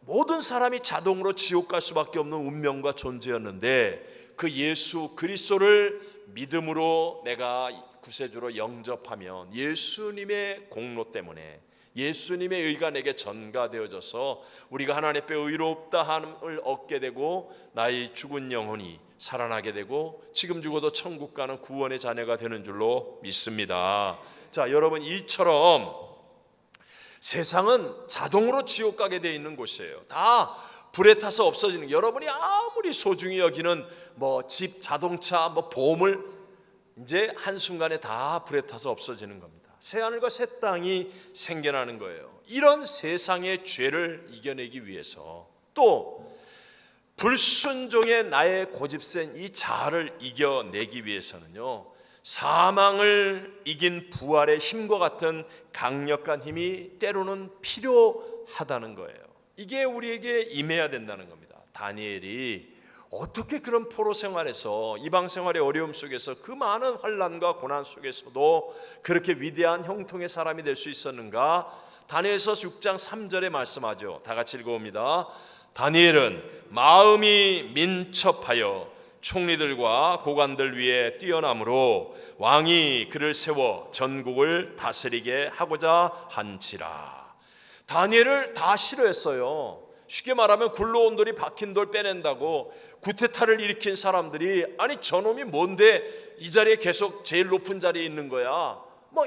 모든 사람이 자동으로 지옥 갈 수밖에 없는 운명과 존재였는데, 그 예수 그리스도를 믿음으로 내가 구세주로 영접하면 예수님의 공로 때문에, 예수님의 의가 내게 전가되어져서 우리가 하나님 앞에 의롭다 함을 얻게 되고, 나의 죽은 영혼이 살아나게 되고 지금 죽어도 천국 가는 구원의 자녀가 되는 줄로 믿습니다. 자, 여러분, 이처럼 세상은 자동으로 지옥 가게 되어 있는 곳이에요. 다 불에 타서 없어지는, 여러분이 아무리 소중히 여기는 집, 자동차, 보물, 이제 한순간에 다 불에 타서 없어지는 겁니다. 새하늘과 새 땅이 생겨나는 거예요. 이런 세상의 죄를 이겨내기 위해서, 또 불순종의 나의 고집센 이 자아를 이겨내기 위해서는요, 사망을 이긴 부활의 힘과 같은 강력한 힘이 때로는 필요하다는 거예요. 이게 우리에게 임해야 된다는 겁니다. 다니엘이 어떻게 그런 포로 생활에서, 이방 생활의 어려움 속에서, 그 많은 환난과 고난 속에서도 그렇게 위대한 형통의 사람이 될 수 있었는가? 다니엘서 6장 3절에 말씀하죠. 다 같이 읽어봅니다. 다니엘은 마음이 민첩하여 총리들과 고관들 위에 뛰어남으로 왕이 그를 세워 전국을 다스리게 하고자 한지라. 다니엘을 다 싫어했어요. 쉽게 말하면 굴러온 돌이 박힌 돌 빼낸다고 구테타를 일으킨 사람들이, 아니 저놈이 뭔데 이 자리에 계속 제일 높은 자리에 있는 거야,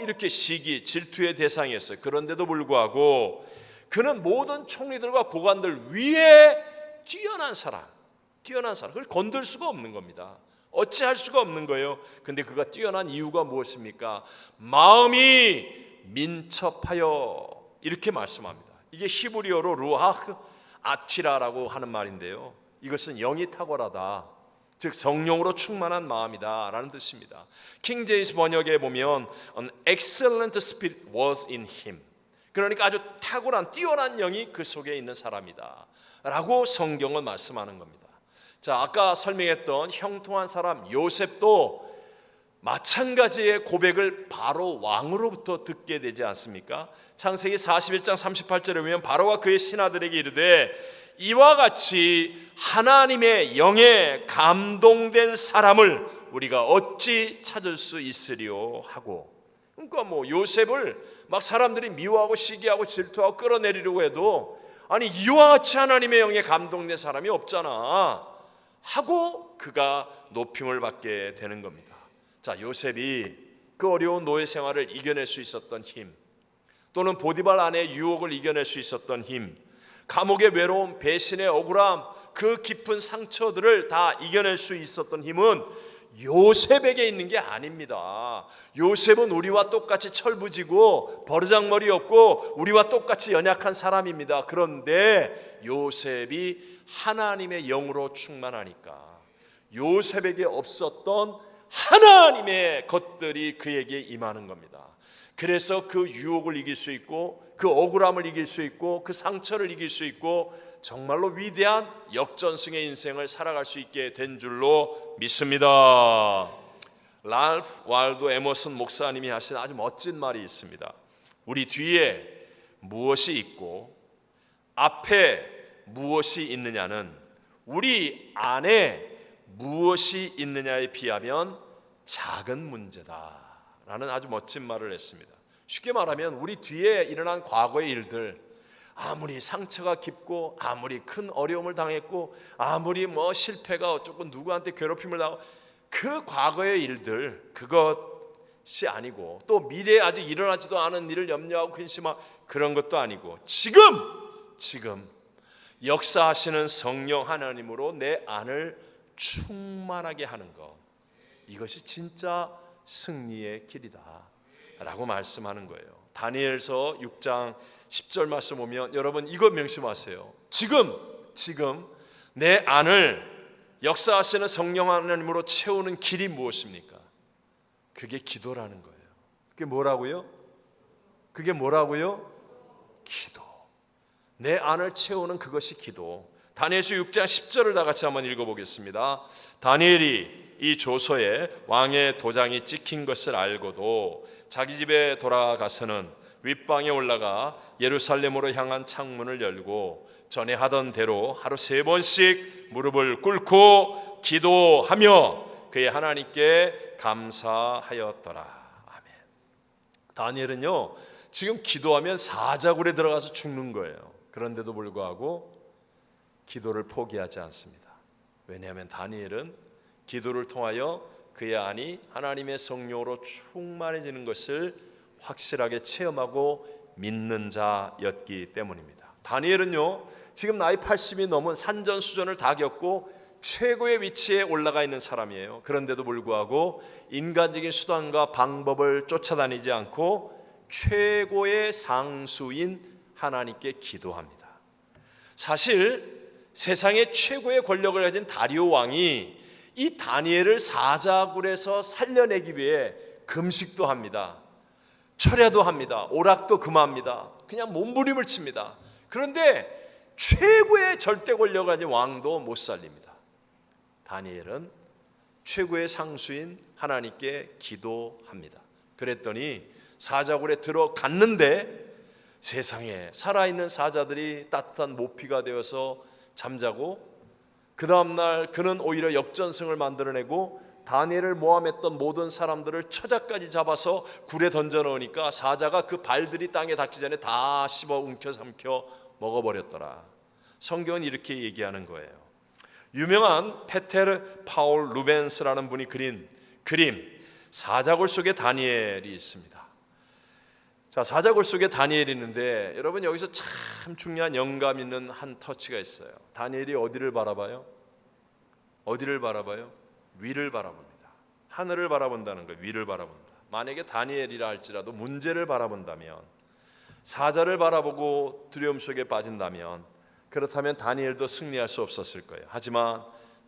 이렇게 시기 질투의 대상이었어요. 그런데도 불구하고 그는 모든 총리들과 고관들 위에 뛰어난 사람, 그걸 건들 수가 없는 겁니다. 어찌할 수가 없는 거예요. 근데 그가 뛰어난 이유가 무엇입니까? 마음이 민첩하여, 이렇게 말씀합니다. 이게 히브리어로 루아흐 아티라라고 하는 말인데요, 이것은 영이 탁월하다, 즉 성령으로 충만한 마음이다 라는 뜻입니다. 킹 제임스 번역에 보면 An excellent spirit was in him, 그러니까 아주 탁월한 뛰어난 영이 그 속에 있는 사람이다 라고 성경은 말씀하는 겁니다. 자, 아까 설명했던 형통한 사람 요셉도 마찬가지의 고백을 바로 왕으로부터 듣게 되지 않습니까? 창세기 41장 38절에 보면 바로가 그의 신하들에게 이르되 이와 같이 하나님의 영에 감동된 사람을 우리가 어찌 찾을 수 있으리요 하고, 그러니까 뭐 요셉을 막 사람들이 미워하고 시기하고 질투하고 끌어내리려고 해도 아니 이와 같이 하나님의 영에 감동된 사람이 없잖아 하고 그가 높임을 받게 되는 겁니다. 자, 요셉이 그 어려운 노예 생활을 이겨낼 수 있었던 힘, 또는 보디발 아내의 유혹을 이겨낼 수 있었던 힘, 감옥의 외로움, 배신의 억울함, 그 깊은 상처들을 다 이겨낼 수 있었던 힘은 요셉에게 있는 게 아닙니다. 요셉은 우리와 똑같이 철부지고 버르장머리 없고 우리와 똑같이 연약한 사람입니다. 그런데 요셉이 하나님의 영으로 충만하니까 요셉에게 없었던 하나님의 것들이 그에게 임하는 겁니다. 그래서 그 유혹을 이길 수 있고 그 억울함을 이길 수 있고 그 상처를 이길 수 있고 정말로 위대한 역전승의 인생을 살아갈 수 있게 된 줄로 믿습니다. 랄프 waldo 에머슨 목사님이 하신 아주 멋진 말이 있습니다. 우리 뒤에 무엇이 있고 앞에 무엇이 있느냐는 우리 안에 무엇이 있느냐에 비하면 작은 문제다라는 아주 멋진 말을 했습니다. 쉽게 말하면 우리 뒤에 일어난 과거의 일들, 아무리 상처가 깊고 아무리 큰 어려움을 당했고 아무리 뭐 실패가 어쩌고 누구한테 괴롭힘을 당하고 그 과거의 일들, 그것이 아니고 또 미래에 아직 일어나지도 않은 일을 염려하고 근심하고 그런 것도 아니고 지금 역사하시는 성령 하나님으로 내 안을 충만하게 하는 것, 이것이 진짜 승리의 길이다 라고 말씀하는 거예요. 다니엘서 6장 10절 말씀 보면 여러분 이거 명심하세요. 지금 내 안을 역사하시는 성령 하나님으로 채우는 길이 무엇입니까? 그게 기도라는 거예요. 그게 뭐라고요? 기도. 내 안을 채우는 그것이 기도. 다니엘서 6장 10절을 다 같이 한번 읽어보겠습니다. 다니엘이 이 조서에 왕의 도장이 찍힌 것을 알고도 자기 집에 돌아가서는 윗방에 올라가 예루살렘으로 향한 창문을 열고 전에 하던 대로 하루 3번씩 무릎을 꿇고 기도하며 그의 하나님께 감사하였더라. 아멘. 다니엘은요 지금 기도하면 사자굴에 들어가서 죽는 거예요. 그런데도 불구하고 기도를 포기하지 않습니다. 왜냐하면 다니엘은 기도를 통하여 그의 안이 하나님의 성령으로 충만해지는 것을 확실하게 체험하고 믿는 자였기 때문입니다. 다니엘은요 지금 나이 80이 넘은 산전수전을 다 겪고 최고의 위치에 올라가 있는 사람이에요. 그런데도 불구하고 인간적인 수단과 방법을 쫓아다니지 않고 최고의 상수인 하나님께 기도합니다. 사실 세상의 최고의 권력을 가진 다리오 왕이 이 다니엘을 사자굴에서 살려내기 위해 금식도 합니다. 철야도 합니다. 오락도 금합니다. 그냥 몸부림을 칩니다. 그런데 최고의 절대 권력을 가진 왕도 못 살립니다. 다니엘은 최고의 상수인 하나님께 기도합니다. 그랬더니 사자굴에 들어갔는데 세상에 살아있는 사자들이 따뜻한 모피가 되어서 잠자고 그 다음날 그는 오히려 역전승을 만들어내고 다니엘을 모함했던 모든 사람들을 처자까지 잡아서 굴에 던져넣으니까 사자가 그 발들이 땅에 닿기 전에 다 씹어 움켜삼켜 먹어버렸더라. 성경은 이렇게 얘기하는 거예요. 유명한 페테르 파울 루벤스라는 분이 그린 그림 사자굴 속에 다니엘이 있습니다. 자, 사자굴 속에 다니엘이 있는데 여러분 여기서 참 중요한 영감 있는 한 터치가 있어요. 다니엘이 어디를 바라봐요? 위를 바라봅니다. 하늘을 바라본다는 거예요. 위를 바라본다. 만약에 다니엘이라 할지라도 문제를 바라본다면, 사자를 바라보고 두려움 속에 빠진다면, 그렇다면 다니엘도 승리할 수 없었을 거예요. 하지만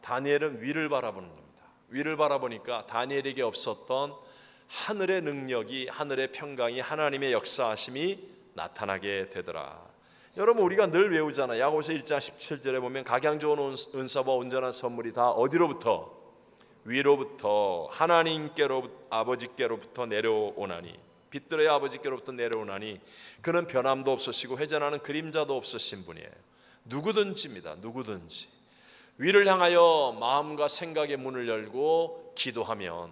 다니엘은 위를 바라보는 겁니다. 위를 바라보니까 다니엘에게 없었던 하늘의 능력이, 하늘의 평강이, 하나님의 역사하심이 나타나게 되더라. 여러분, 우리가 늘 외우잖아요. 야고보서 1장 17절에 보면 각양 좋은 은사와 온전한 선물이 다 어디로부터? 위로부터 하나님께로, 아버지께로부터 내려오나니, 빛들의 아버지께로부터 내려오나니 그는 변함도 없으시고 회전하는 그림자도 없으신 분이에요. 누구든지입니다. 누구든지 위를 향하여 마음과 생각의 문을 열고 기도하면,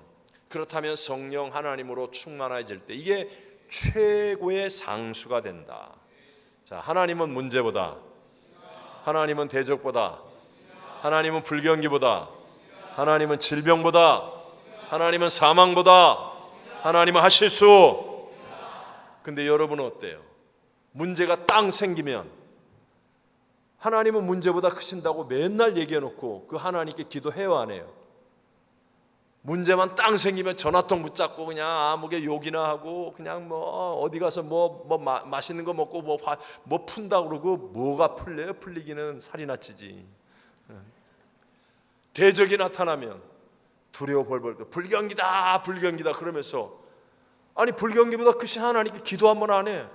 그렇다면 성령 하나님으로 충만해질 때 이게 최고의 상수가 된다. 자, 하나님은 문제보다, 하나님은 대적보다, 하나님은 불경기보다, 하나님은 질병보다, 하나님은 사망보다, 하나님은 하실 수. 근데 여러분은 어때요? 문제가 땅 생기면 하나님은 문제보다 크신다고 맨날 얘기해놓고 그 하나님께 기도해요, 안 해요? 문제만 땅 생기면 전화통 붙잡고 그냥 아무게 욕이나 하고 그냥 뭐 어디 가서 맛있는 거 먹고 뭐 푼다 그러고 뭐가 풀려요? 풀리기는 살이나 찌지. 대적이 나타나면 두려워 벌벌 떠. 불경기다 불경기다 그러면서, 아니 불경기보다 크신 하나님께 기도 한번 안 해.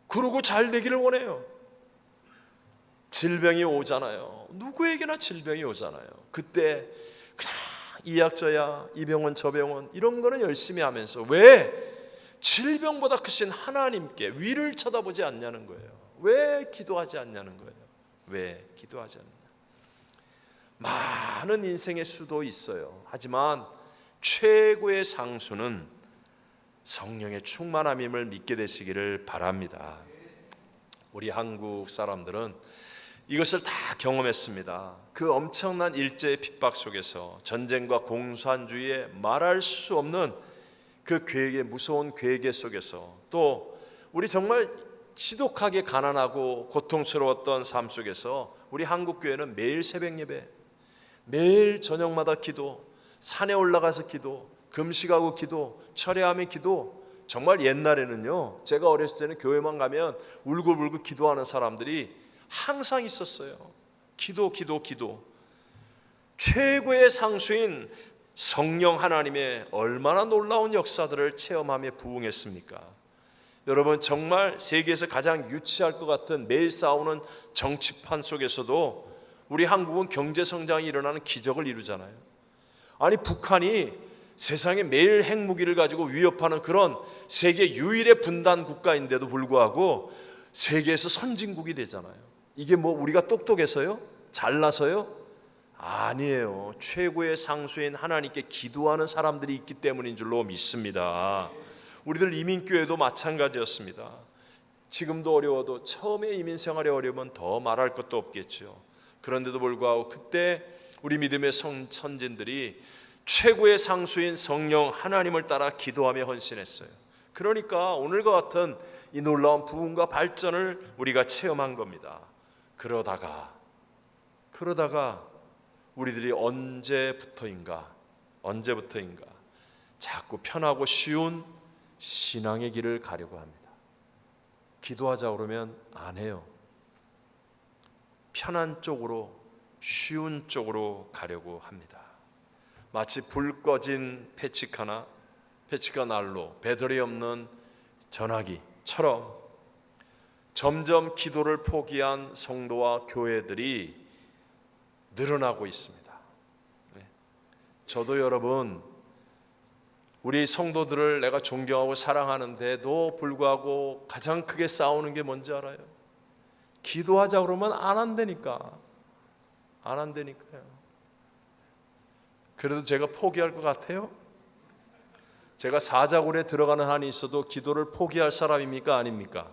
그러고 잘 되기를 원해요. 질병이 오잖아요. 누구에게나 질병이 오잖아요. 그때 그냥 이 약 저 약, 이 병원 저 병원 이런 거는 열심히 하면서 왜 질병보다 크신 하나님께 위를 쳐다보지 않냐는 거예요. 왜 기도하지 않냐는 거예요. 왜 기도하지 않냐. 많은 인생의 수도 있어요. 하지만 최고의 상수는 성령의 충만함임을 믿게 되시기를 바랍니다. 우리 한국 사람들은 이것을 다 경험했습니다. 그 엄청난 일제의 핍박 속에서, 전쟁과 공산주의의 말할 수 없는 그 괴계, 무서운 괴계 속에서, 또 우리 정말 지독하게 가난하고 고통스러웠던 삶 속에서 우리 한국 교회는 매일 새벽 예배, 매일 저녁마다 기도, 산에 올라가서 기도, 금식하고 기도, 철회하며 기도. 정말 옛날에는요, 제가 어렸을 때는 교회만 가면 울고불고 기도하는 사람들이 항상 있었어요. 기도. 최고의 상수인 성령 하나님의 얼마나 놀라운 역사들을 체험하며 부응했습니까? 여러분, 정말 세계에서 가장 유치할 것 같은 매일 싸우는 정치판 속에서도 우리 한국은 경제 성장이 일어나는 기적을 이루잖아요. 아니 북한이 세상에 매일 핵무기를 가지고 위협하는 그런 세계 유일의 분단 국가인데도 불구하고 세계에서 선진국이 되잖아요. 이게 뭐 우리가 똑똑해서요? 잘나서요? 아니에요. 최고의 상수인 하나님께 기도하는 사람들이 있기 때문인 줄로 믿습니다. 우리들 이민교회도 마찬가지였습니다. 지금도 어려워도 처음에 이민 생활이 어려우면 더 말할 것도 없겠죠. 그런데도 불구하고 그때 우리 믿음의 선진들이 최고의 상수인 성령 하나님을 따라 기도하며 헌신했어요. 그러니까 오늘과 같은 이 놀라운 부흥과 발전을 우리가 체험한 겁니다. 그러다가 우리들이 언제부터인가 자꾸 편하고 쉬운 신앙의 길을 가려고 합니다. 기도하자 그러면 안 해요. 편한 쪽으로, 쉬운 쪽으로 가려고 합니다. 마치 불 꺼진 패치카 난로, 배터리 없는 전화기처럼 점점 기도를 포기한 성도와 교회들이 늘어나고 있습니다. 저도 여러분, 우리 성도들을 내가 존경하고 사랑하는데도 불구하고 가장 크게 싸우는 게 뭔지 알아요? 기도하자 그러면 안 한다니까요. 그래도 제가 포기할 것 같아요? 제가 사자굴에 들어가는 한이 있어도 기도를 포기할 사람입니까? 아닙니까?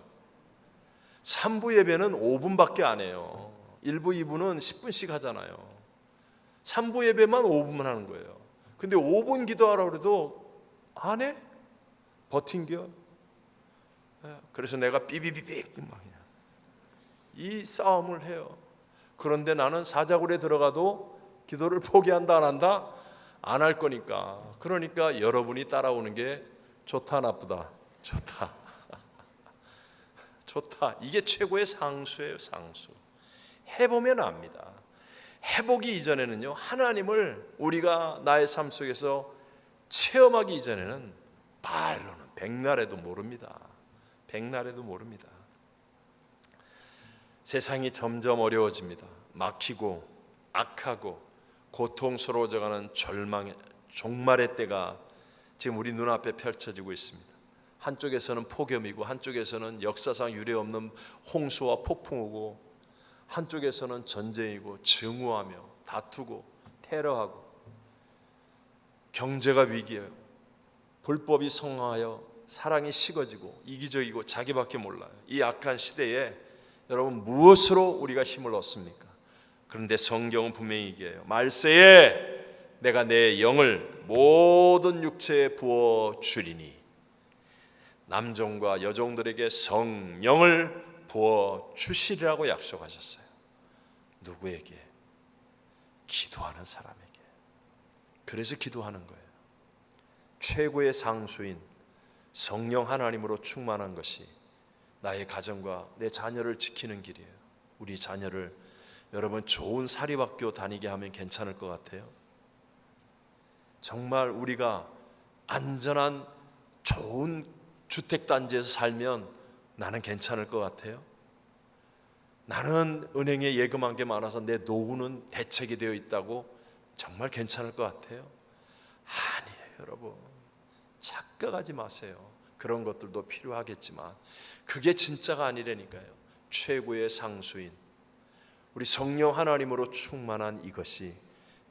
3부 예배는 5분밖에 안 해요. 1부, 2부는 10분씩 하잖아요. 3부 예배만 5분만 하는 거예요. 근데 5분 기도하라고 해도 안 해? 버틴겨? 그래서 내가 삐비비빅 이 싸움을 해요. 그런데 나는 사자굴에 들어가도 기도를 포기한다 안 한다? 안 할 거니까. 그러니까 여러분이 따라오는 게 좋다 나쁘다? 좋다. 좋다. 이게 최고의 상수예요. 상수. 해보면 압니다. 해보기 이전에는요, 하나님을 우리가 나의 삶 속에서 체험하기 이전에는 말로는 백날에도 모릅니다. 백날에도 모릅니다. 세상이 점점 어려워집니다. 막히고 악하고 고통스러워져가는 절망의 종말의 때가 지금 우리 눈앞에 펼쳐지고 있습니다. 한쪽에서는 폭염이고, 한쪽에서는 역사상 유례없는 홍수와 폭풍 오고, 한쪽에서는 전쟁이고 증오하며 다투고 테러하고, 경제가 위기예요. 불법이 성황하여 사랑이 식어지고 이기적이고 자기밖에 몰라요. 이 악한 시대에 여러분, 무엇으로 우리가 힘을 얻습니까? 그런데 성경은 분명히 얘기해요. 말세에 내가 내 영을 모든 육체에 부어 주리니, 남종과 여종들에게 성령을 부어 주시리라고 약속하셨어요. 누구에게? 기도하는 사람에게. 그래서 기도하는 거예요. 최고의 상수인 성령 하나님으로 충만한 것이 나의 가정과 내 자녀를 지키는 길이에요. 우리 자녀를 여러분 좋은 사립학교 다니게 하면 괜찮을 것 같아요? 정말 우리가 안전한 좋은 주택단지에서 살면 나는 괜찮을 것 같아요? 나는 은행에 예금한 게 많아서 내 노후는 대책이 되어 있다고 정말 괜찮을 것 같아요? 아니에요. 여러분, 착각하지 마세요. 그런 것들도 필요하겠지만 그게 진짜가 아니라니까요. 최고의 상수인 우리 성령 하나님으로 충만한 이것이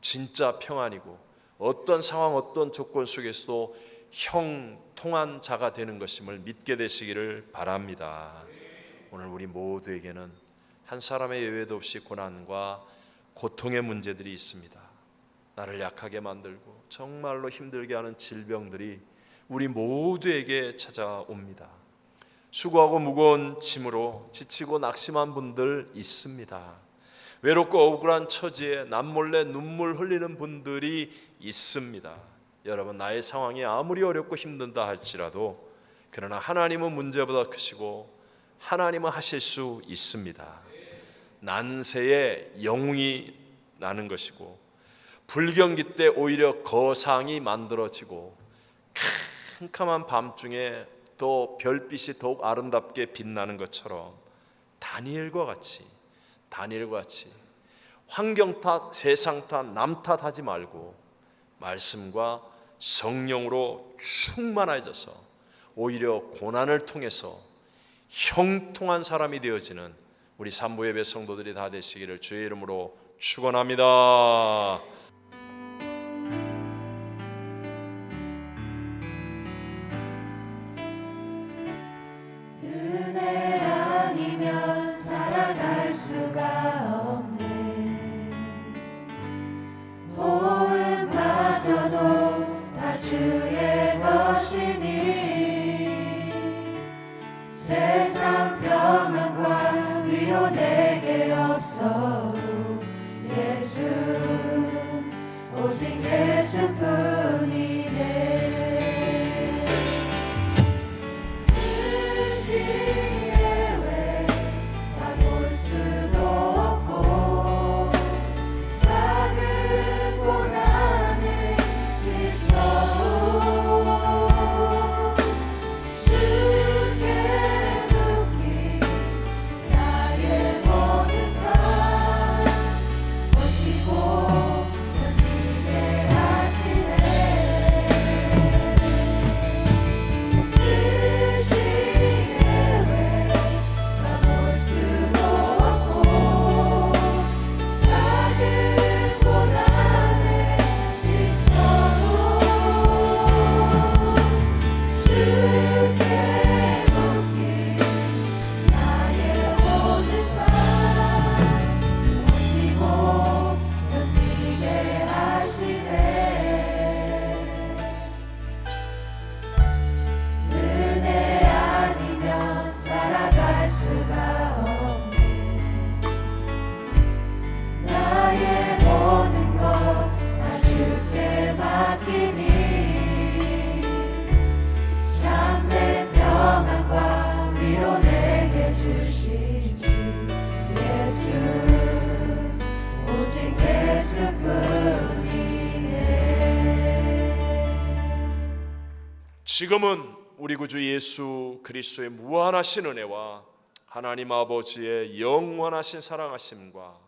진짜 평안이고, 어떤 상황 어떤 조건 속에서도 형통한 자가 되는 것임을 믿게 되시기를 바랍니다. 오늘 우리 모두에게는 한 사람의 예외도 없이 고난과 고통의 문제들이 있습니다. 나를 약하게 만들고 정말로 힘들게 하는 질병들이 우리 모두에게 찾아옵니다. 수고하고 무거운 짐으로 지치고 낙심한 분들 있습니다. 외롭고 억울한 처지에 남몰래 눈물 흘리는 분들이 있습니다. 여러분, 나의 상황이 아무리 어렵고 힘든다 할지라도 그러나 하나님은 문제보다 크시고 하나님은 하실 수 있습니다. 난세에 영웅이 나는 것이고, 불경기 때 오히려 거상이 만들어지고, 캄캄한 밤중에 또 별빛이 더욱 아름답게 빛나는 것처럼 다니엘과 같이 환경 탓, 세상 탓, 남 탓하지 말고 말씀과 성령으로 충만해져서 오히려 고난을 통해서 형통한 사람이 되어지는 우리 산부 예배 성도들이 다 되시기를 주의 이름으로 축원합니다. 은혜 아니면 살아갈 수가 없네. 도움마저도 다 주의 것이니 세상 평안과 위로 내게 없어도 예수, 오직 예수뿐이네. 그 시에 왜 다 볼 수도 없고 작은 고난에 지쳐도 주께 묻기 나의 모든 삶 지금은 우리 구주 예수 그리스도의 무한하신 은혜와 하나님 아버지의 영원하신 사랑하심과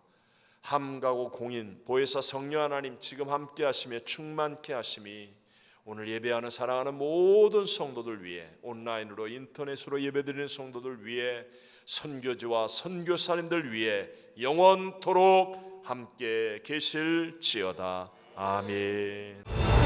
함가고 공인 보혜사 성령 하나님 지금 함께 하시며 충만케 하심이 오늘 예배하는 사랑하는 모든 성도들 위해, 온라인으로 인터넷으로 예배드리는 성도들 위해, 선교지와 선교사님들 위해 영원토록 함께 계실지어다. 아멘.